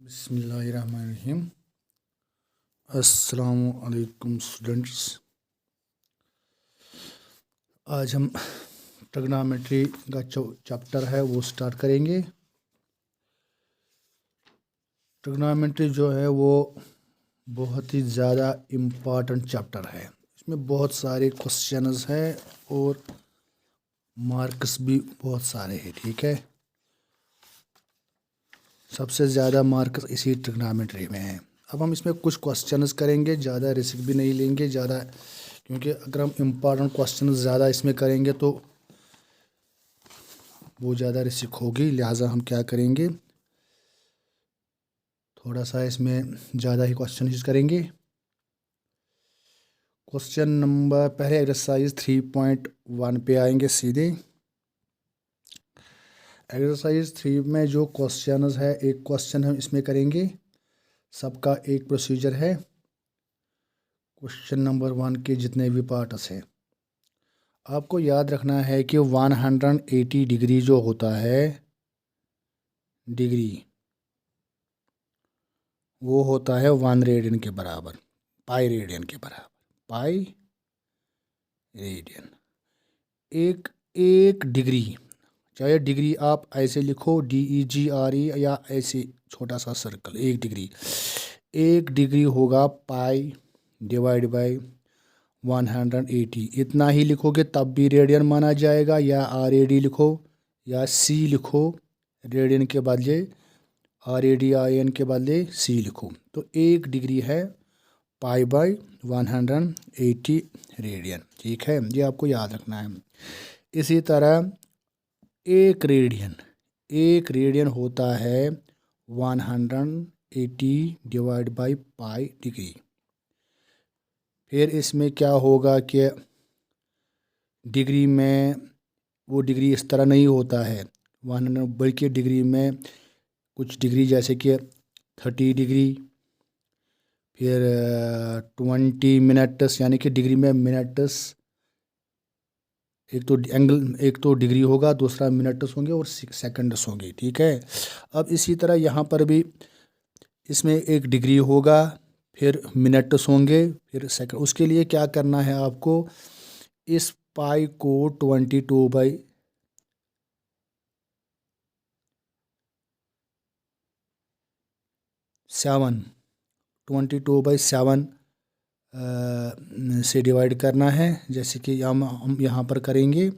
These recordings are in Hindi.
बिस्मिल्लाहिर्रहमानिर्रहीम। अस्सलामु अलैकुम स्टूडेंट्स। आज हम ट्रिग्नोमेट्री का चैप्टर है वो स्टार्ट करेंगे। ट्रिग्नोमेट्री जो है वो बहुत ही ज़्यादा इम्पॉर्टेंट चैप्टर है। इसमें बहुत सारे क्वेश्चंस हैं और मार्क्स भी बहुत सारे हैं। ठीक है, सबसे ज़्यादा मार्क्स इसी ट्रिग्नोमेट्री में है। अब हम इसमें कुछ क्वेश्चंस करेंगे, ज़्यादा रिस्क भी नहीं लेंगे ज़्यादा, क्योंकि अगर हम इम्पॉर्टेंट क्वेश्चन ज़्यादा इसमें करेंगे तो वो ज़्यादा रिस्क होगी। लिहाजा हम क्या करेंगे, थोड़ा सा इसमें ज़्यादा ही क्वेश्चन यूज करेंगे। क्वेश्चन नंबर पहले एक्सरसाइज 3.1 पे आएंगे सीधे। एक्सरसाइज 3 में जो क्वेश्चंस है, एक क्वेश्चन हम इसमें करेंगे, सबका एक प्रोसीजर है। क्वेश्चन नंबर 1 के जितने भी पार्ट्स हैं आपको याद रखना है कि 180 डिग्री जो होता है डिग्री, वो होता है 1 रेडियन के बराबर, पाई रेडियन के बराबर, पाई रेडियन। एक एक डिग्री, चाहे डिग्री आप ऐसे लिखो DEGRE या ऐसे छोटा सा सर्कल, एक डिग्री होगा पाई डिवाइड बाई 180। इतना ही लिखोगे तब भी रेडियन माना जाएगा, या RAD लिखो या C लिखो, रेडियन के बदले RADIN के बदले C लिखो। तो एक डिग्री है पाई बाई 180 रेडियन। ठीक है, ये आपको याद रखना है। इसी तरह एक रेडियन होता है 180 डिवाइड बाई पाई डिग्री। फिर इसमें क्या होगा कि डिग्री में वो डिग्री इस तरह नहीं होता है 100, बल्कि डिग्री में कुछ डिग्री जैसे कि 30 डिग्री, फिर 20 मिनट्स, यानी कि डिग्री में मिनट्स, एक तो डिग्री होगा, दूसरा मिनट्स होंगे और सेकंड्स होंगे। ठीक है, अब इसी तरह यहाँ पर भी इसमें एक डिग्री होगा, फिर मिनट्स होंगे, फिर सेकंड। उसके लिए क्या करना है आपको, इस पाई को 22/7 22/7 से डिवाइड करना है। जैसे कि हम यहाँ पर करेंगे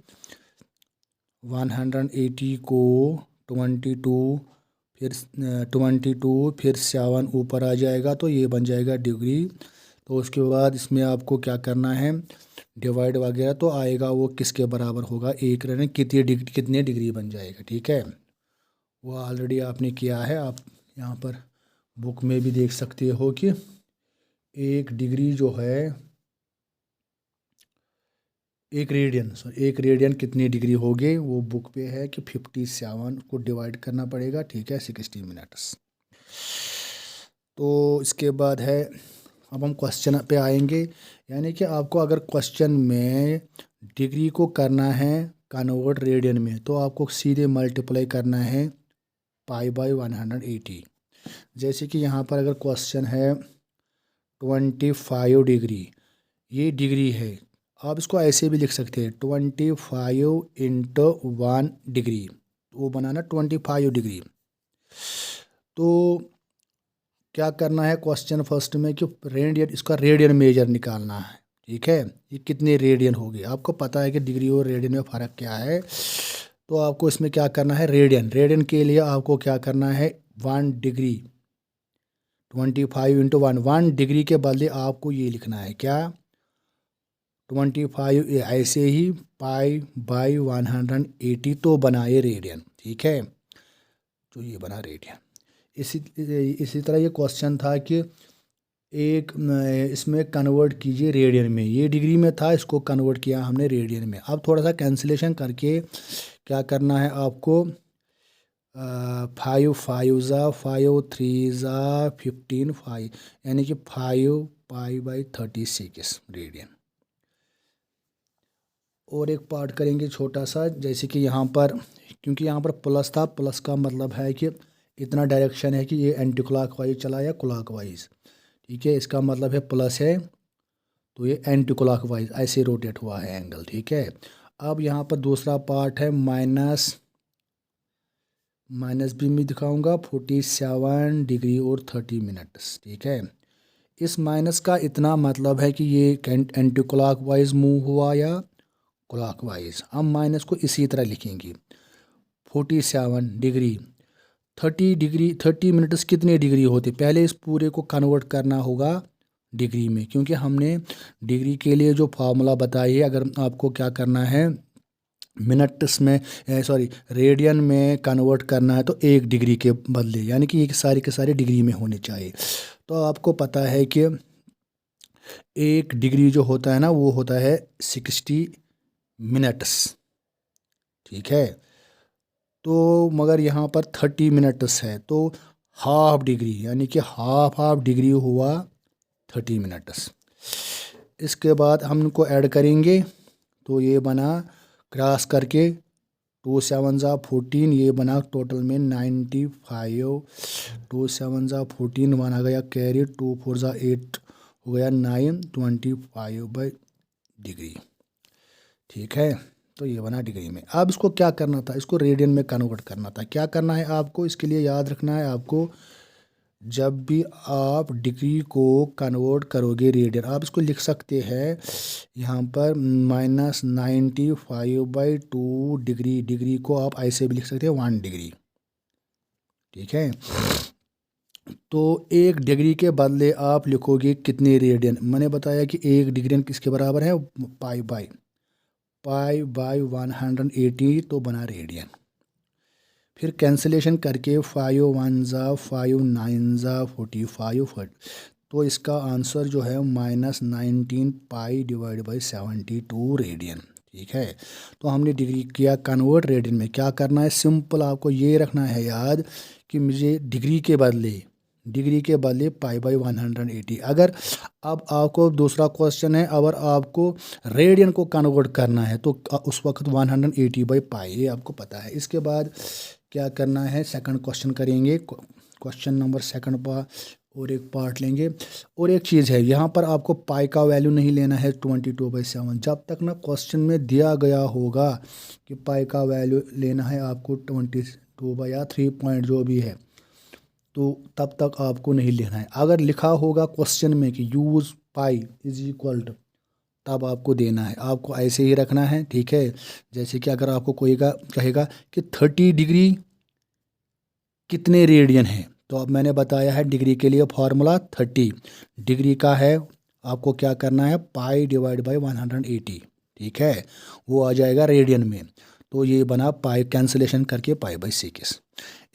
180 को 22, फिर 22, फिर 7 ऊपर आ जाएगा तो ये बन जाएगा डिग्री। तो उसके बाद इसमें आपको क्या करना है, डिवाइड वगैरह तो आएगा, वो किसके बराबर होगा, एक रेडियन कितने डिग्री बन जाएगा। ठीक है, वो ऑलरेडी आपने किया है, आप यहाँ पर बुक में भी देख सकते हो कि एक डिग्री जो है, एक रेडियन कितनी डिग्री हो गए, वो बुक पे है कि 57 को डिवाइड करना पड़ेगा। ठीक है, 60 मिनट्स। तो इसके बाद है, अब हम क्वेश्चन पे आएंगे। यानी कि आपको अगर क्वेश्चन में डिग्री को करना है कन्वर्ट रेडियन में, तो आपको सीधे मल्टीप्लाई करना है पाई बाई 180। जैसे कि यहाँ पर अगर क्वेश्चन है 25 डिग्री, ये डिग्री है, आप इसको ऐसे भी लिख सकते हैं 25 इंटू 1 डिग्री, वो बनाना 25 डिग्री। तो क्या करना है क्वेश्चन फर्स्ट में कि रेडियन, इसका रेडियन मेजर निकालना है। ठीक है, ये कितने रेडियन होगी, आपको पता है कि डिग्री और रेडियन में फ़र्क क्या है। तो आपको इसमें क्या करना है, रेडियन के लिए आपको क्या करना है, 1 डिग्री 25 इंटू 1 डिग्री के बदले आपको ये लिखना है क्या, 25, ऐसे ही पाई बाई 180 तो बनाए रेडियन। ठीक है, तो ये बना रेडियन। इसी तरह ये क्वेश्चन था कि एक इसमें कन्वर्ट कीजिए रेडियन में, ये डिग्री में था, इसको कन्वर्ट किया हमने रेडियन में। अब थोड़ा सा कैंसिलेशन करके क्या करना है आपको, 5 5 ज़ा 5 3 ज़ा 15 5, यानी कि 5 पाई बाई 36 रेडियन। और एक पार्ट करेंगे छोटा सा, जैसे कि यहाँ पर, क्योंकि यहाँ पर प्लस था, प्लस का मतलब है कि इतना डायरेक्शन है कि ये एंटी क्लॉकवाइज चला या क्लॉकवाइज, ठीक है। इसका मतलब है प्लस है तो ये एंटी क्लॉकवाइज ऐसे रोटेट हुआ है एंगल, ठीक है। अब यहाँ पर दूसरा पार्ट है माइनस भी मैं दिखाऊंगा 47 डिग्री और 30 मिनट्स, ठीक है। इस माइनस का इतना मतलब है कि ये एंटी क्लॉकवाइज मूव हुआ या क्लॉकवाइज। हम माइनस को इसी तरह लिखेंगे 47 डिग्री 30 मिनट्स कितने डिग्री होते, पहले इस पूरे को कन्वर्ट करना होगा डिग्री में, क्योंकि हमने डिग्री के लिए जो फार्मूला बताई है, अगर आपको क्या करना है मिनट्स में सॉरी रेडियन में कन्वर्ट करना है तो 1 डिग्री के बदले, यानी कि ये सारे के सारे डिग्री में होने चाहिए। तो आपको पता है कि 1 डिग्री जो होता है ना वो होता है 60 मिनट्स, ठीक है। तो मगर यहाँ पर 30 मिनट्स है तो हाफ डिग्री, यानी कि हाफ डिग्री हुआ 30 मिनट्स। इसके बाद हम इनको ऐड करेंगे तो ये बना क्रॉस करके 2 7 ज़ा 14, ये बना टोटल में 95। 2 7 ज़ा 14 बना गया कैरी, 2 4 ज़ा 8 हो गया 9, 25 डिग्री, ठीक है। तो ये बना डिग्री में। अब इसको क्या करना था, इसको रेडियन में कन्वर्ट करना था। क्या करना है आपको, इसके लिए याद रखना है आपको, जब भी आप डिग्री को कन्वर्ट करोगे रेडियन, आप इसको लिख सकते हैं यहाँ पर -95/2 डिग्री। डिग्री को आप ऐसे भी लिख सकते हैं 1 डिग्री, ठीक है। तो 1 डिग्री के बदले आप लिखोगे कितने रेडियन, मैंने बताया कि 1 डिग्री किसके बराबर है, पाई बाई 180, तो बना रेडियन। फिर कैंसिलेशन करके 5 1 ज़ा 5 9 ज़ा 45, तो इसका आंसर जो है -19 पाई डिवाइड बाई 72 रेडियन, ठीक है। तो हमने डिग्री किया कन्वर्ट रेडियन में। क्या करना है, सिंपल आपको ये रखना है याद कि मुझे डिग्री के बदले पाई बाई 180। अगर अब आपको दूसरा क्वेश्चन है, अगर आपको रेडियन को कन्वर्ट करना है तो उस वक्त 180/पाई, ये आपको पता है। इसके बाद क्या करना है, सेकंड क्वेश्चन करेंगे, क्वेश्चन नंबर सेकंड और एक पार्ट लेंगे। और एक चीज़ है, यहाँ पर आपको पाई का वैल्यू नहीं लेना है 22/7, जब तक ना क्वेश्चन में दिया गया होगा कि पाई का वैल्यू लेना है आपको 22 या 3 पॉइंट जो भी है, तो तब तक आपको नहीं लेना है। अगर लिखा होगा क्वेश्चन में कि use pi is equal to, तब आपको देना है, आपको ऐसे ही रखना है, ठीक है। जैसे कि अगर आपको कोई कहेगा कि 30 डिग्री कितने रेडियन है, तो अब मैंने बताया है डिग्री के लिए फॉर्मूला 30 डिग्री का है, आपको क्या करना है पाई डिवाइड बाई 180, ठीक है, वो आ जाएगा रेडियन में। तो ये बना पाई, कैंसिलेशन करके पाई बाई 6।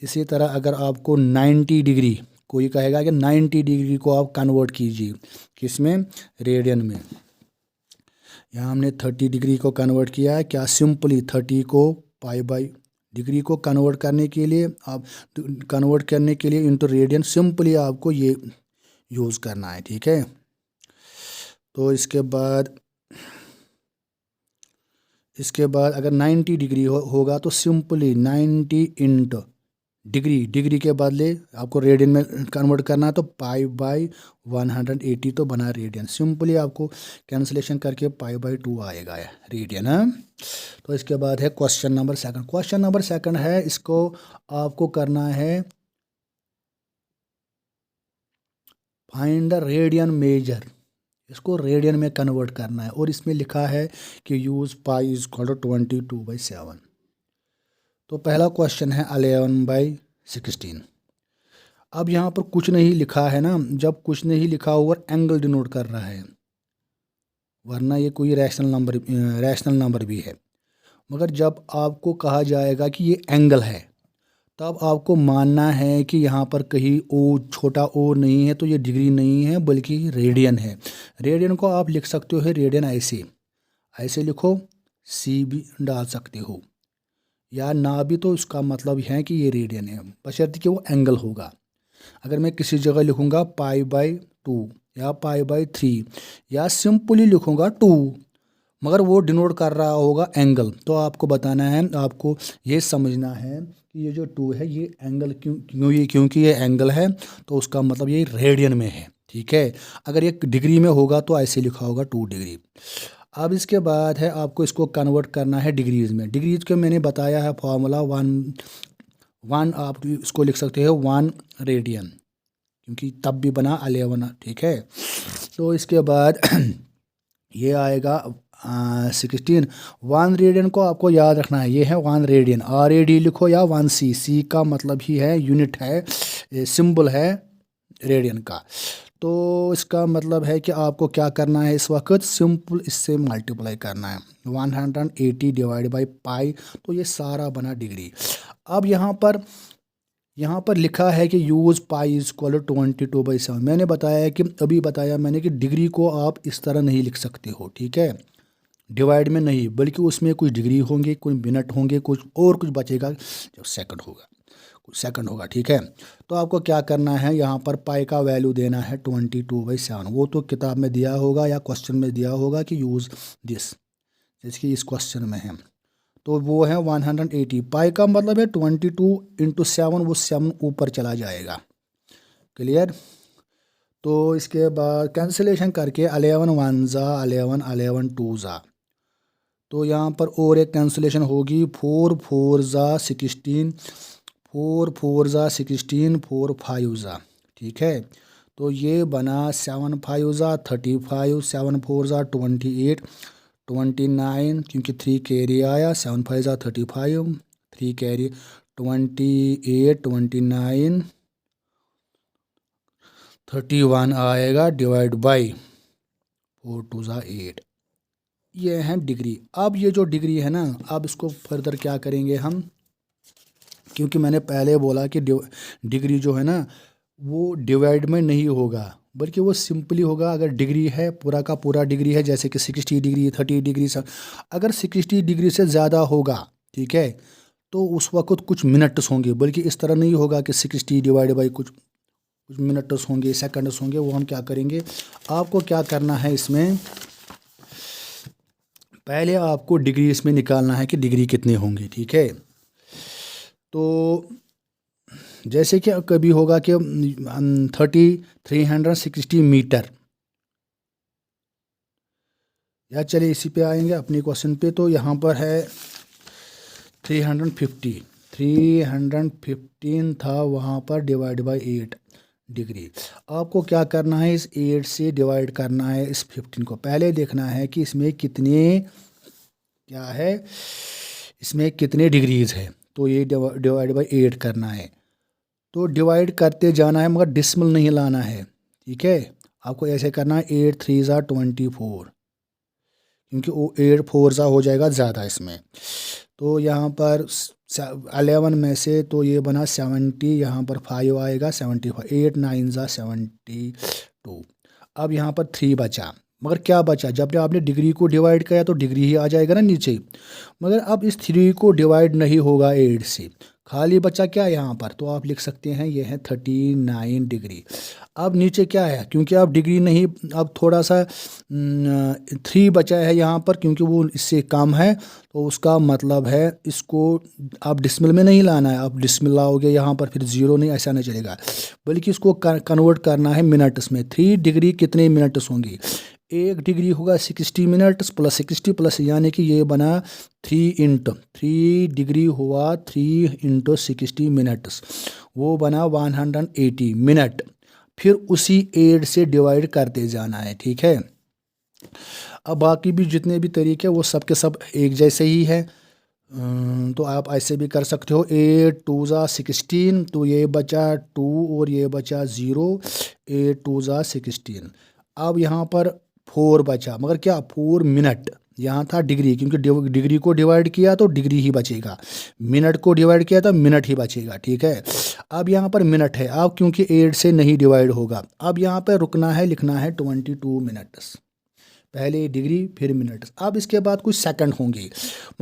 इसी तरह अगर आपको 90 डिग्री, कोई कहेगा कि 90 डिग्री को आप कन्वर्ट कीजिए किसमें, रेडियन में। यहाँ हमने 30 डिग्री को कन्वर्ट किया है, क्या सिंपली 30 को पाई बाई डिग्री को कन्वर्ट करने के लिए इंटू रेडियन, सिंपली आपको ये यूज़ करना है, ठीक है। तो इसके बाद अगर 90 डिग्री होगा तो सिंपली 90 इंटू डिग्री के बदले आपको रेडियन में कन्वर्ट करना है, तो पाई बाई 180 तो बना रेडियन। सिंपली आपको कैंसिलेशन करके पाई बाई 2 आएगा रेडियन, है। तो इसके बाद है क्वेश्चन नंबर सेकंड है, इसको आपको करना है फाइंड द रेडियन मेजर, इसको रेडियन में कन्वर्ट करना है। और इसमें लिखा है कि use pi is equal to 22/7। तो पहला क्वेश्चन है 11/16। अब यहाँ पर कुछ नहीं लिखा है ना, जब कुछ नहीं लिखा हुआ एंगल डिनोट कर रहा है, वरना ये कोई रैशनल नंबर भी है। मगर जब आपको कहा जाएगा कि ये एंगल है, तब आपको मानना है कि यहाँ पर कहीं ओ छोटा ओ नहीं है, तो ये डिग्री नहीं है बल्कि रेडियन है। रेडियन को आप लिख सकते हो है रेडियन ऐसे लिखो, सी भी डाल सकते हो या ना भी, तो इसका मतलब है कि ये रेडियन है, बशर्ते कि वो एंगल होगा। अगर मैं किसी जगह लिखूँगा पाई बाई 2 या पाई बाई 3 या सिंपली लिखूँगा 2, मगर वो डिनोट कर रहा होगा एंगल। तो आपको बताना है, आपको ये समझना है कि ये जो 2 है ये एंगल क्योंकि ये एंगल है तो उसका मतलब ये रेडियन में है, ठीक है। अगर ये डिग्री में होगा तो ऐसे लिखा होगा 2 डिग्री। अब इसके बाद है आपको इसको कन्वर्ट करना है डिग्रीज में। डिग्रीज के मैंने बताया है फॉर्मूला 1 आप इसको लिख सकते हो 1 रेडियन, क्योंकि तब भी बना 11, ठीक है। तो इसके बाद ये आएगा 16। 1 रेडियन को आपको याद रखना है, ये है 1 रेडियन, RAD लिखो या 1C, सी का मतलब ही है यूनिट है, सिंबल है रेडियन का। तो इसका मतलब है कि आपको क्या करना है इस वक्त, सिंपल इससे मल्टीप्लाई करना है 180 डिवाइड बाई पाई, तो ये सारा बना डिग्री। अब यहाँ पर लिखा है कि यूज़ पाई इज इक्वल 22/7। मैंने बताया कि अभी बताया मैंने कि डिग्री को आप इस तरह नहीं लिख सकते हो, ठीक है, डिवाइड में नहीं, बल्कि उसमें कुछ डिग्री होंगे, कुछ मिनट होंगे, कुछ बचेगा जो सेकंड होगा, कुछ सेकंड होगा, ठीक है। तो आपको क्या करना है, यहाँ पर पाई का वैल्यू देना है 22/7। वो तो किताब में दिया होगा या क्वेश्चन में दिया होगा कि यूज़ दिस, जैसे कि इस क्वेश्चन में है। तो वो है 180। पाई का मतलब है 22 × 7, वो 7 ऊपर चला जाएगा, क्लियर। तो इसके बाद कैंसिलेशन करके 11 1 ज़ा 11, 11 2 ज़ा, तो यहाँ पर और एक कैंसिलेशन होगी 4 4 ज़ा 16, 4 4 ज़ा 16, 4 5 ज़ा, ठीक है। तो ये बना 7 5 ज़ा 35, 7 4 ज़ा 28, 29, क्योंकि 3 कैरी आया, 7 5 ज़ा 35, 3 कैरी 28, 29, 31 आएगा डिवाइड बाई 4 2 ज़ा 8। ये है डिग्री। अब ये जो डिग्री है ना, अब इसको फर्दर क्या करेंगे हम, क्योंकि मैंने पहले बोला कि डिग्री जो है ना वो डिवाइड में नहीं होगा, बल्कि वो सिंपली होगा। अगर डिग्री है पूरा का पूरा डिग्री है, जैसे कि 60 डिग्री 30 डिग्री से, अगर 60 डिग्री से ज़्यादा होगा, ठीक है, तो उस वक्त कुछ मिनट्स होंगे, बल्कि इस तरह नहीं होगा कि 60 डिवाइड बाई कुछ मिनट्स होंगे, सेकंड्स होंगे। वो हम क्या करेंगे, आपको क्या करना है इसमें, पहले आपको डिग्री इसमें निकालना है कि डिग्री कितने होंगे, ठीक है। तो जैसे कि कभी होगा कि 360 मीटर, या चलिए इसी पे आएंगे अपने क्वेश्चन पे। तो यहाँ पर है 315 था वहाँ पर, डिवाइड बाई 8 डिग्री। आपको क्या करना है, इस 8 से डिवाइड करना है इस 15 को। पहले देखना है कि इसमें कितने क्या है, इसमें कितने डिग्रीज है, तो ये डिवाइड बाई 8 करना है। तो डिवाइड करते जाना है, मगर डिसमल नहीं लाना है, ठीक है। आपको ऐसे करना है 8 3 ज़ा 24, क्योंकि वो 8 4 ज़ा हो जाएगा ज़्यादा इसमें। तो यहाँ पर 11 में से तो ये बना 70, यहाँ पर 5 आएगा 75, 8 9 ज़ा 72। अब यहाँ पर 3 बचा, मगर क्या बचा, जब आपने डिग्री को डिवाइड किया तो डिग्री ही आ जाएगा ना नीचे, मगर अब इस 3 को डिवाइड नहीं होगा 8 से, खाली बचा क्या यहाँ पर, तो आप लिख सकते हैं ये है 39 डिग्री। अब नीचे क्या है, क्योंकि अब डिग्री नहीं, अब थोड़ा सा 3 बचा है यहाँ पर, क्योंकि वो इससे कम है, तो उसका मतलब है इसको आप डिसमिल में नहीं लाना है। आप डिसमिल लाओगे यहाँ पर फिर 0 नहीं, ऐसा नहीं चलेगा, बल्कि इसको कन्वर्ट करना है मिनट्स में। 3 डिग्री कितने मिनट्स होंगी, 1 डिग्री होगा 60 मिनट्स प्लस 60 प्लस, यानी कि ये बना 3 डिग्री हुआ 3 × 60 मिनट्स, वो बना 180 मिनट। फिर उसी 8 से डिवाइड करते जाना है, ठीक है। अब बाकी भी जितने भी तरीके वो सब के सब एक जैसे ही है। तो आप ऐसे भी कर सकते हो, 8 2 ज़ा 16, तो ये बचा 2 और ये बचा 0, 8 2 ज़ा 16। अब यहाँ पर 4 बचा, मगर क्या 4 मिनट, यहाँ था डिग्री, क्योंकि डिग्री को डिवाइड किया तो डिग्री ही बचेगा, मिनट को डिवाइड किया तो मिनट ही बचेगा, ठीक है। अब यहाँ पर मिनट है, अब क्योंकि 8 से नहीं डिवाइड होगा, अब यहाँ पर रुकना है, लिखना है 22 मिनट्स, पहले डिग्री फिर मिनट्स। अब इसके बाद कुछ सेकंड होंगे,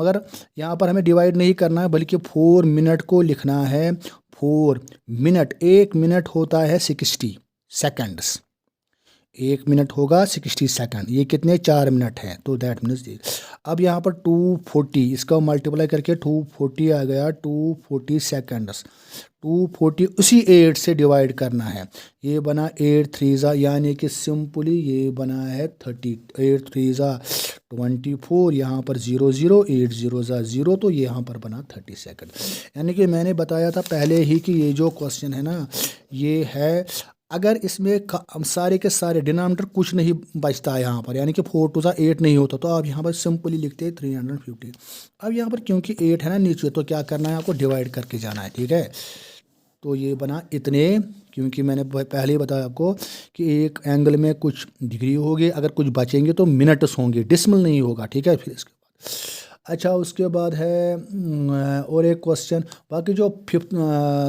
मगर यहाँ पर हमें डिवाइड नहीं करना है, बल्कि 4 मिनट को लिखना है 4 मिनट। 1 मिनट होता है 60 सेकंड्स, 1 मिनट होगा 60 सेकंड, ये कितने 4 मिनट हैं, तो दैट मीन्स अब यहाँ पर 240 इसका मल्टीप्लाई करके 240 आ गया, 240 सेकंड्स, 240 उसी 8 से डिवाइड करना है, ये बना 8 3 यानी कि सिंपली ये बना है 30, 8 3 24, यहाँ पर 0 0 8 0 0, तो ये यहाँ पर बना 30 सेकंड। यानी कि मैंने बताया था पहले ही कि ये जो क्वेश्चन है ना, ये है अगर इसमें सारे के सारे डिनोमिनेटर कुछ नहीं बचता है यहाँ पर, यानी कि 4 2 8 नहीं होता, तो आप यहाँ पर सिंपली लिखते हैं 350। अब यहाँ पर क्योंकि 8 है ना नीचे, तो क्या करना है आपको डिवाइड करके जाना है, ठीक है। तो ये बना इतने, क्योंकि मैंने पहले ही बताया आपको कि एक एंगल में कुछ डिग्री होगी, अगर कुछ बचेंगे तो मिनट्स होंगे, डिसमल नहीं होगा, ठीक है। फिर इसके बाद अच्छा उसके बाद है और एक क्वेश्चन, बाकी जो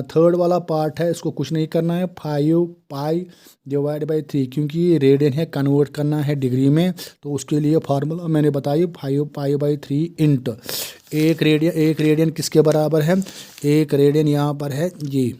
थर्ड वाला पार्ट है इसको कुछ नहीं करना है, 5 पाई डिवाइड बाई 3, क्योंकि ये रेडियन है, कन्वर्ट करना है डिग्री में, तो उसके लिए फार्मूला मैंने बताई 5 पाई बाई 3 इंट एक रेडियन किसके बराबर है, एक रेडियन यहाँ पर है ये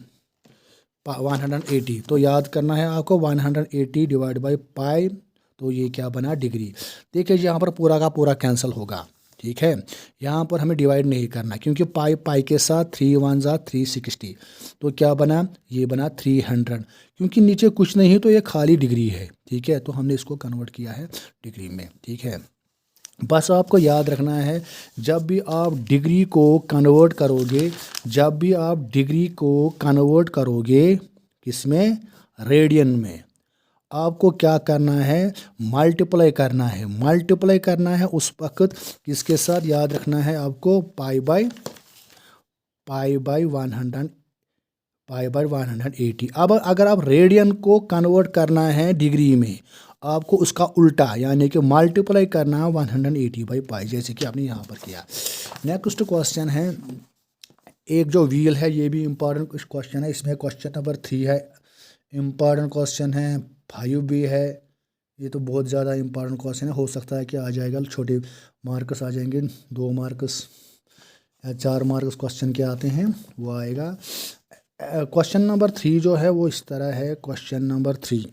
180, तो याद करना है आपको 180 डिवाइड बाई पाई, तो ये क्या बना डिग्री। देखिए यहाँ पर पूरा का पूरा कैंसिल होगा, ठीक है। यहाँ पर हमें डिवाइड नहीं करना, क्योंकि पाई पाई के साथ 3 1 360, तो क्या बना, ये बना 300, क्योंकि नीचे कुछ नहीं तो ये खाली डिग्री है, ठीक है, तो हमने इसको कन्वर्ट किया है डिग्री में, ठीक है। बस आपको याद रखना है जब भी आप डिग्री को कन्वर्ट करोगे, जब भी आप डिग्री को कन्वर्ट करोगे किसमें, रेडियन में, आपको क्या करना है, मल्टीप्लाई करना है, मल्टीप्लाई करना है उस वक्त किसके साथ, याद रखना है आपको पाई बाई 100, पाई बाई 180। अब अगर आप रेडियन को कन्वर्ट करना है डिग्री में, आपको उसका उल्टा यानी कि मल्टीप्लाई करना है 180 बाई पाई, जैसे कि आपने यहाँ पर किया। नेक्स्ट क्वेश्चन है, एक जो व्हील है ये भी इम्पॉर्टेंट क्वेश्चन है, इसमें क्वेश्चन नंबर 3 है, इम्पॉर्टेंट क्वेश्चन है, 5 भी है, ये तो बहुत ज़्यादा इम्पॉर्टेंट क्वेश्चन है, हो सकता है कि आ जाएगा, छोटे मार्क्स आ जाएंगे, 2 मार्क्स या 4 मार्क्स क्वेश्चन के आते हैं वो आएगा। क्वेश्चन नंबर 3 जो है वो इस तरह है, क्वेश्चन नंबर 3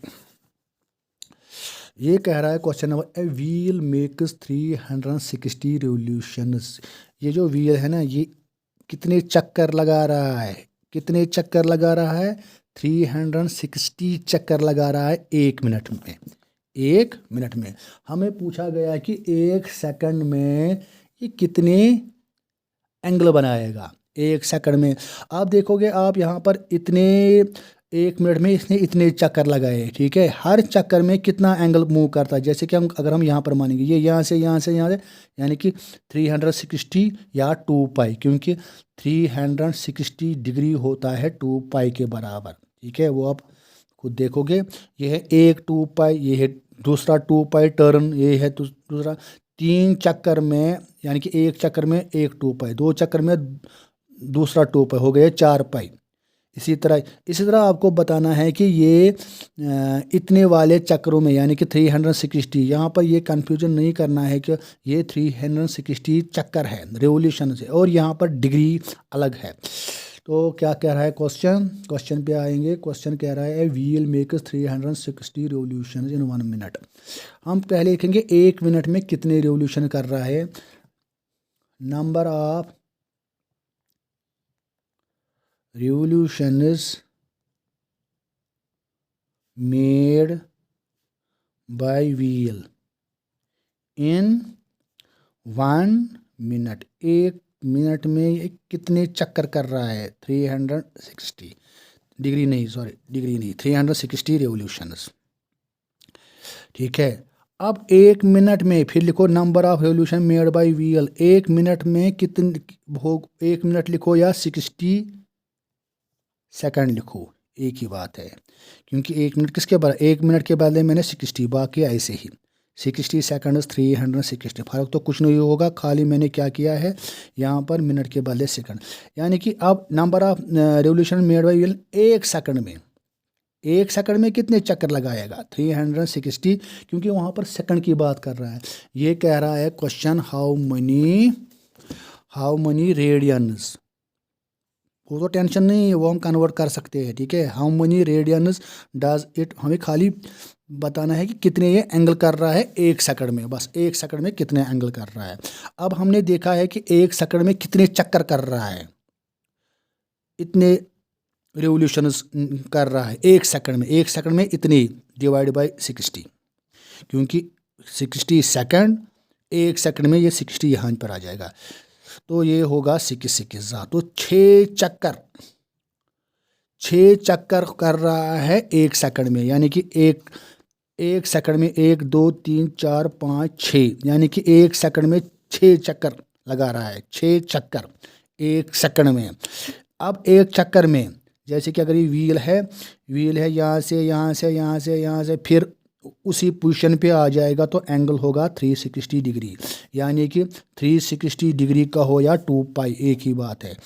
ये कह रहा है, question number, a wheel makes 360 revolutions, ये जो व्हील है ना ये कितने चक्कर लगा रहा है, कितने चक्कर लगा रहा है, 360 चक्कर लगा रहा है 1 मिनट में, 1 मिनट में। हमें पूछा गया कि 1 सेकंड में ये कितने एंगल बनाएगा, 1 सेकंड में। आप देखोगे आप यहाँ पर इतने 1 मिनट में इसने इतने चक्कर लगाए, ठीक है, हर चक्कर में कितना एंगल मूव करता है, जैसे कि अगर हम यहाँ पर मानेंगे ये यहाँ से यहाँ से यहाँ से, यानी कि 360 या 2 पाई, क्योंकि 360 डिग्री होता है 2 पाई के बराबर, ठीक है, वो आप खुद देखोगे। ये है एक 2 पाई, ये है दूसरा 2 पाई टर्न, ये है दूसरा, 3 चक्कर में यानी कि 1 चक्कर में 1 2 पाई, 2 चक्कर में दूसरा 2 पाई, हो गए 4 पाई। इसी तरह आपको बताना है कि ये इतने वाले चक्रों में यानी कि 360, यहाँ पर ये कंफ्यूजन नहीं करना है कि ये 360 चक्कर है रेवोल्यूशन से, और यहाँ पर डिग्री अलग है। तो क्या कह रहा है क्वेश्चन पे आएंगे, क्वेश्चन कह रहा है wheel makes 360 revolution in 1 minute. हम पहले लिखेंगे 1 मिनट में कितने रेवोल्यूशन कर रहा है, number of revolutions made by wheel in 1 minute, 1 minute में ये कितने चक्कर कर रहा है, 360 डिग्री नहीं, सॉरी डिग्री नहीं, 360 रेवोल्यूशंस, ठीक है। अब 1 मिनट में फिर लिखो number of revolution made by wheel, 1 minute में कितने हो, 1 मिनट लिखो या 60 सेकंड लिखो, एक ही बात है, क्योंकि 1 मिनट किसके बराबर, 1 मिनट के बदले मैंने 60, बाकी ऐसे ही 60 सेकंड 360, फ़र्क तो कुछ नहीं होगा, खाली मैंने क्या किया है यहाँ पर मिनट के बदले सेकंड। यानी कि अब number of revolution made by wheel 1 second में, 1 सेकंड में कितने चक्कर लगाएगा 360, क्योंकि वहाँ पर सेकंड की बात कर रहा है। ये कह रहा है क्वेश्चन हाउ मनी रेडियंस, वो तो टेंशन नहीं है, वो हम कन्वर्ट कर सकते हैं, ठीक है। How many radians does it, हमें खाली बताना है कि कितने ये एंगल कर रहा है 1 सेकंड में, बस 1 सेकंड में कितने एंगल कर रहा है। अब हमने देखा है कि 1 सेकंड में कितने चक्कर कर रहा है, इतने रिवोल्यूशंस कर रहा है 1 सेकंड में। 1 सेकंड में इतनी डिवाइड बाई 60, क्योंकि 60 सेकंड, 1 सेकंड में ये 60 यहाँ पर आ जाएगा, तो ये होगा 6 तो 6 चक्कर कर रहा है 1 सेकंड में, यानी कि एक सेकंड में 1 2 3 4 5 6, यानी कि 1 सेकंड में 6 चक्कर लगा रहा है। 6 चक्कर 1 सेकंड में। अब 1 चक्कर में जैसे कि अगर ये व्हील है यहाँ से यहाँ से यहाँ से यहाँ से फिर उसी पोजीशन पे आ जाएगा, तो एंगल होगा 360 डिग्री, यानी कि 360 डिग्री का हो या 2 पाई, एक ही बात है।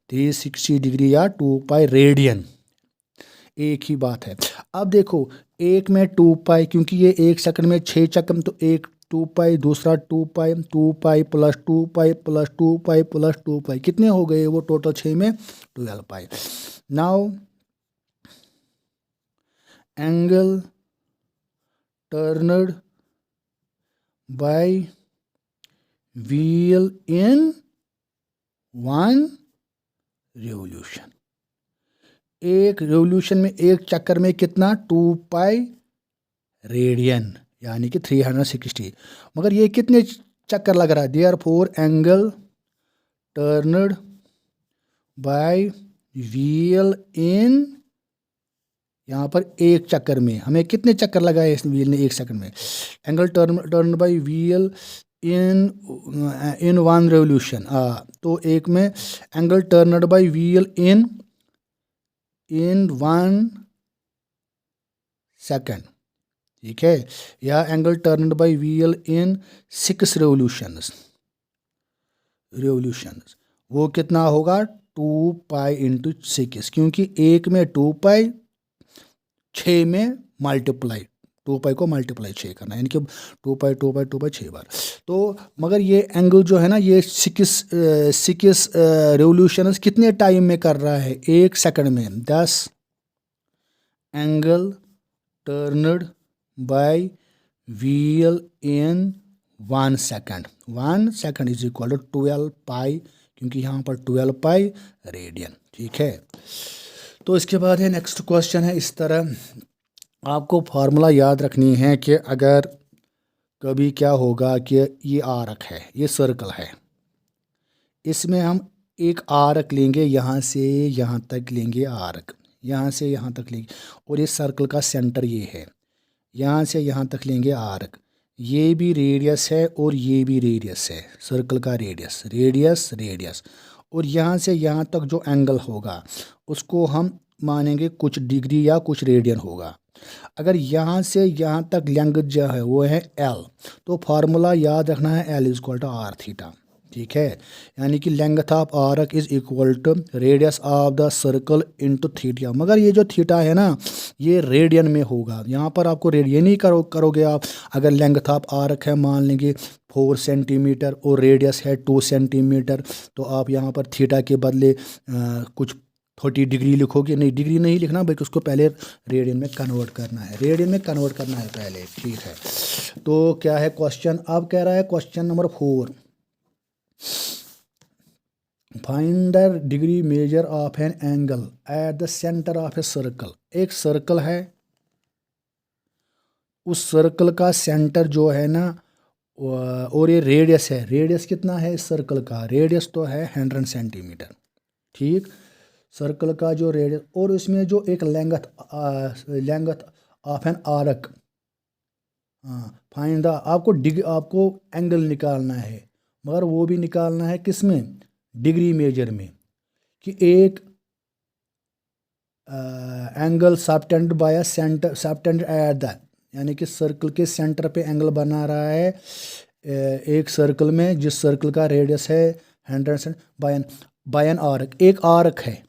360 डिग्री या 2 पाई रेडियन एक ही बात है। अब देखो एक में 2 पाई, क्योंकि ये 1 सेकंड में 6 चक्कर, तो एक 2 पाई, दूसरा 2 pi, 2 pi plus 2 pi plus 2 pi plus 2 pi, कितने हो गए वो टोटल 6 में 12 pi. Now angle turned by wheel in 1 revolution. एक रिवोल्यूशन में, एक चक्कर में कितना, 2 पाई रेडियन, यानी कि 360। मगर ये कितने चक्कर लग रहा है, therefore angle turned by wheel in, यहाँ पर एक चक्कर में हमें कितने चक्कर लगाए इस व्हील ने 1 सेकंड में। Angle turn by wheel in 1 revolution, तो एक में angle turned by wheel in 1 second, ठीक है, या angle turned by wheel in 6 revolutions, वो कितना होगा 2 पाई इंटू 6, क्योंकि एक में 2 पाई, 6 में मल्टीप्लाई, 2 पाई को मल्टीप्लाई 6 करना, यानी कि 2 पाई 2 पाई 2 पाई 6 बार। तो मगर ये एंगल जो है ना, ये 6 रेवोल्यूशंस कितने टाइम में कर रहा है, 1 सेकंड में। 10 angle turned by wheel in 1 second, 1 second is equal to 12 pi, क्योंकि यहाँ पर 12 पाई रेडियन, ठीक है। तो इसके बाद है नेक्स्ट क्वेश्चन है इस तरह, आपको फार्मूला याद रखनी है कि अगर कभी क्या होगा कि ये आर्क है, ये सर्कल है, इसमें हम एक आर्क लेंगे, यहाँ से यहाँ तक लेंगे आर्क, यहाँ से यहाँ तक लेंगे, और ये सर्कल का सेंटर ये है, यहाँ से यहाँ तक लेंगे आर्क, ये भी रेडियस है और ये भी रेडियस है, सर्कल का रेडियस, और यहाँ से यहाँ तक जो एंगल होगा उसको हम मानेंगे कुछ डिग्री या कुछ रेडियन होगा। अगर यहाँ से यहाँ तक लेंथ जो है वो है L, तो फार्मूला याद रखना है L is equal to r theta, ठीक है, यानी कि length of arc is equal to radius of the circle into theta. मगर ये जो थीटा है ना, ये रेडियन में होगा, यहाँ पर आपको रेडियन ही करोगे आप। अगर लेंथ ऑफ आर्क है मान लेंगे 4 सेंटीमीटर और रेडियस है 2 सेंटीमीटर, तो आप यहाँ पर थीटा के बदले कुछ 30 डिग्री लिखोगे, नहीं डिग्री नहीं लिखना बल्कि उसको पहले रेडियन में कन्वर्ट करना है, पहले, ठीक है। तो क्या है क्वेश्चन, अब कह रहा है question number 4, find the degree measure of an angle at the centre of a circle. एक सर्कल है, उस सर्कल का सेंटर जो है ना, और ये रेडियस है, रेडियस कितना है इस सर्कल का, रेडियस तो है 100 सेंटीमीटर, ठीक, सर्कल का जो रेडियस, और उसमें जो एक length of an arc, find the, आपको एंगल निकालना है, मगर वो भी निकालना है किस में, डिग्री मेजर में, कि एक angle subtend bye centre, subtend at the, यानी कि सर्कल के सेंटर पे एंगल बना रहा है एक सर्कल में, जिस सर्कल का रेडियस है 100 बाय एन आर्क, एक आर्क है,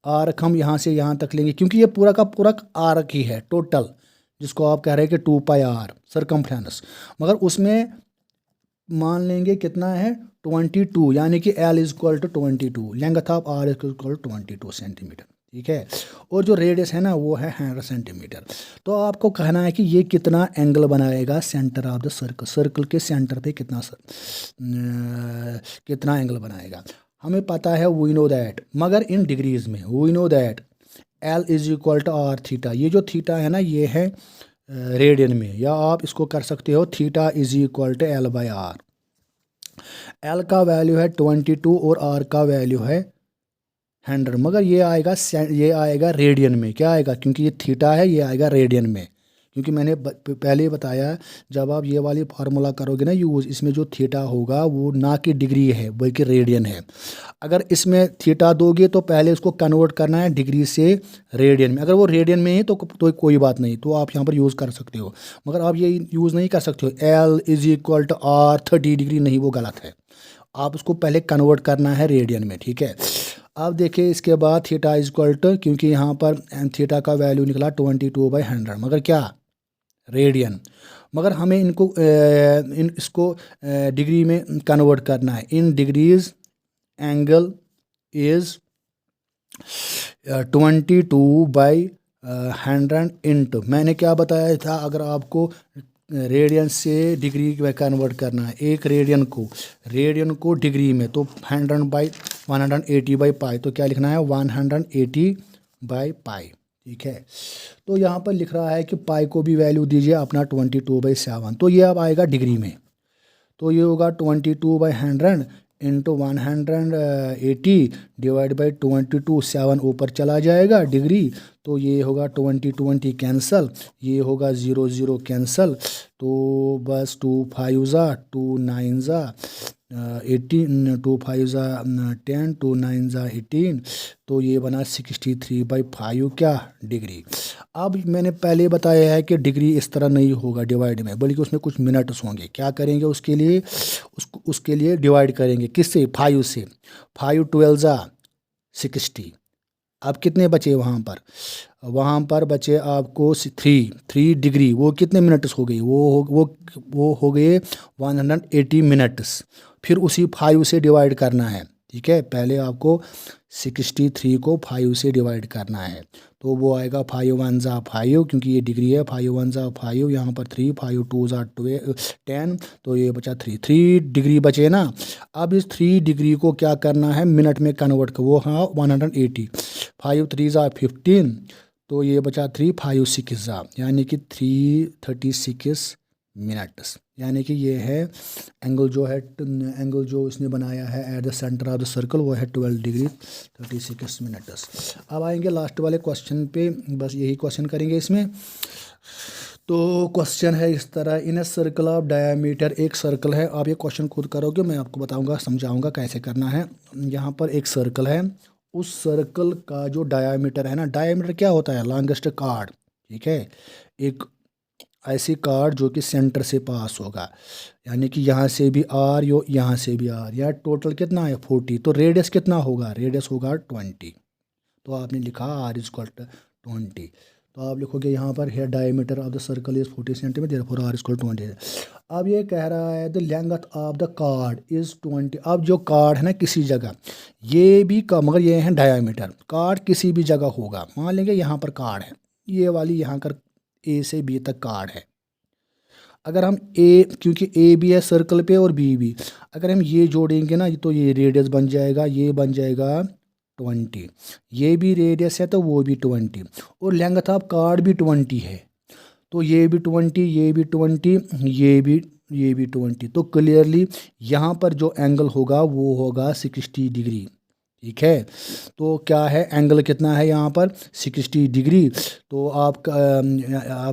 आर्क हम यहाँ से यहाँ तक लेंगे, क्योंकि ये पूरा का पूरा आर्क ही है टोटल, जिसको आप कह रहे हैं कि 2 पाई आर सर्कमफ्रेंस, मगर उसमें मान लेंगे कितना है 22, यानी कि L is equal to 22, length of r is equal 22 centimetre, ठीक है। और जो रेडियस है ना वो है 100 सेंटीमीटर। तो आपको कहना है कि ये कितना एंगल बनाएगा centre of the circle, circle के सेंटर पे कितना एंगल बनाएगा। हमें पता है वी नो दैट, मगर इन डिग्रीज में we know that L is equal to r theta. ये जो थीटा है ना ये है रेडियन में, या आप इसको कर सकते हो theta is equal to L by r. L का वैल्यू है 22 और R का वैल्यू है 100, मगर ये आएगा रेडियन में। क्या आएगा, क्योंकि ये थीटा है, ये आएगा रेडियन में। क्योंकि मैंने पहले ही बताया, जब आप ये वाली फार्मूला करोगे ना यूज़, इसमें जो थीटा होगा वो ना कि डिग्री है बल्कि रेडियन है। अगर इसमें थीटा दोगे तो पहले उसको कन्वर्ट करना है डिग्री से रेडियन में। अगर वो रेडियन में है तो कोई बात नहीं, तो आप यहाँ पर यूज़ कर सकते हो। मगर आप ये यूज़ नहीं कर सकते हो L is equal to R 30 degree, नहीं, वो गलत है। आप उसको पहले कन्वर्ट करना है रेडियन में, ठीक है। अब देखिए इसके बाद थीटा इज इक्वल टू, क्योंकि यहाँ पर थीटा का वैल्यू निकला 22/100, मगर क्या, रेडियन। मगर हमें इसको डिग्री में कन्वर्ट करना है। इन डिग्रीज एंगल इज 22/100 इंटू, मैंने क्या बताया था, अगर आपको रेडियन से डिग्री में कन्वर्ट करना है एक रेडियन को डिग्री में, तो 100/180/पाई, तो क्या लिखना है 180/पाई, ठीक है। तो यहाँ पर लिख रहा है कि पाई को भी वैल्यू दीजिए अपना 22/7, तो ये अब आएगा डिग्री में। तो ये होगा 22/100 इंटू 180 डिवाइड बाई 22, 7 ऊपर चला जाएगा डिग्री, तो ये होगा 20 कैंसल, ये होगा 0 0 कैंसल, तो बस 2 5 ज़ा 2 9 ज़ा 18, 2 5 ज़ा 10, 2 9 ज़ा 18, तो ये बना 63/5 क्या डिग्री। अब मैंने पहले बताया है कि डिग्री इस तरह नहीं होगा डिवाइड में, बल्कि उसमें कुछ मिनट्स होंगे। क्या करेंगे उसके लिए, उसके लिए डिवाइड करेंगे किससे, 5 से। 5 12 ज़ा 60। अब कितने बचे वहाँ पर बचे आपको 3 डिग्री, वो कितने मिनट्स हो गई, वो हो गए 180 मिनट्स। फिर उसी 5 से डिवाइड करना है, ठीक है। पहले आपको 63 को 5 से डिवाइड करना है, तो वो आएगा 5 1 ज़ा 5, क्योंकि ये डिग्री है, 5 1 ज़ा 5, यहाँ पर 3, 5 2 ज़ा 10, तो ये बचा 3 डिग्री बचे ना। अब इस 3 डिग्री को क्या करना है, मिनट में कन्वर्ट कर, वो हाँ 180, 5 3 ज़ा 15, तो ये बचा 3, 5 6 ज़ा, यानी कि 336 मिनट्स। यानी कि ये है एंगल जो इसने बनाया है at the centre of the circle, वो है 12 डिग्री 36 मिनट्स। अब आएंगे लास्ट वाले क्वेश्चन पे, बस यही क्वेश्चन करेंगे इसमें। तो क्वेश्चन है इस तरह, इन ए सर्कल ऑफ डायामीटर, एक सर्कल है, आप ये क्वेश्चन खुद करोगे, मैं आपको बताऊंगा समझाऊंगा कैसे करना है। यहाँ पर एक सर्कल है, उस सर्कल का जो डायामीटर है ना, डायामीटर क्या होता है, लॉन्गेस्ट कार्ड, ठीक है। एक ऐसी कार्ड जो कि सेंटर से पास होगा, यानी कि यहाँ से भी आर, यहाँ से भी आर, यहाँ टोटल कितना है 40, तो रेडियस कितना होगा, रेडियस होगा 20। तो आपने लिखा आर इज इक्वल टू 20, तो आप लिखोगे यहाँ पर here diameter of the circle is 40 centimetre, therefore r is equal to 20। अब ये कह रहा है the length of the chord is 20। अब जो कार्ड है ना किसी जगह, ये भी मगर ये है डायमीटर, कार्ड किसी भी जगह होगा। मान लेंगे यहाँ पर कार्ड है, ये वाली यहाँ कर ए से बी तक कार्ड है। अगर हम क्योंकि ए भी है सर्कल पे और बी भी, अगर हम ये जोड़ेंगे ना तो ये रेडियस बन जाएगा, ये बन जाएगा 20, ये भी रेडियस है तो वो भी 20, और लेंथ ऑफ कार्ड भी 20 है, तो ये भी 20, ये भी 20, ये भी 20। तो क्लियरली यहाँ पर जो एंगल होगा वो होगा 60 डिग्री, ठीक है। तो क्या है एंगल कितना है यहाँ पर 60 डिग्री। तो आप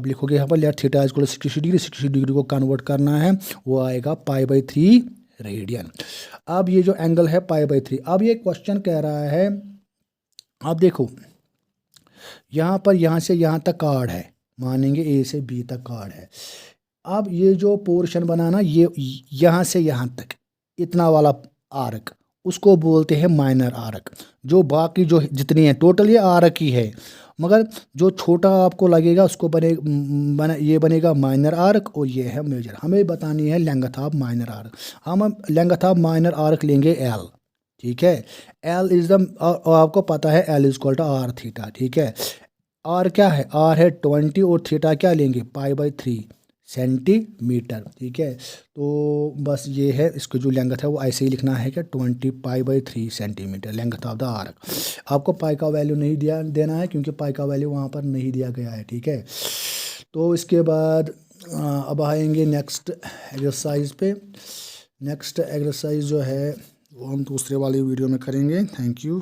लिखोगे यहाँ पर let theta is equal 60 degree, 60 degree को कन्वर्ट करना है, वो आएगा π/3 रेडियन। अब ये जो एंगल है π/3, अब ये क्वेश्चन कह रहा है, आप देखो यहाँ पर यहाँ से यहाँ तक कार्ड है, मानेंगे ए से बी तक कार्ड है। अब ये जो पोर्शन बनाना, ये यहाँ से यहाँ तक इतना वाला आर्क, उसको बोलते हैं माइनर आर्क। जो बाकी जो जितनी है टोटल ये आर्क ही है, मगर जो छोटा आपको लगेगा उसको ये बनेगा माइनर आर्क, और ये है मेजर। हमें बतानी है लेंथ ऑफ माइनर आर्क। हम लेंथ ऑफ माइनर आर्क लेंगे L, ठीक है। एल इज़ द, और आपको पता है L is equal to r theta, ठीक है। आर क्या है, आर है 20 और थीटा क्या लेंगे पाई/3 सेंटीमीटर, ठीक है। तो बस ये है, इसको जो लेंथ है वो ऐसे ही लिखना है कि 20 पाई/3 centimetre length of the arc. आपको पाई का वैल्यू नहीं देना है क्योंकि पाई का वैल्यू वहाँ पर नहीं दिया गया है, ठीक है। तो इसके बाद अब आएंगे नेक्स्ट एक्सरसाइज पे। नेक्स्ट एक्सरसाइज जो है वो हम दूसरे वाली वीडियो में करेंगे। Thank you.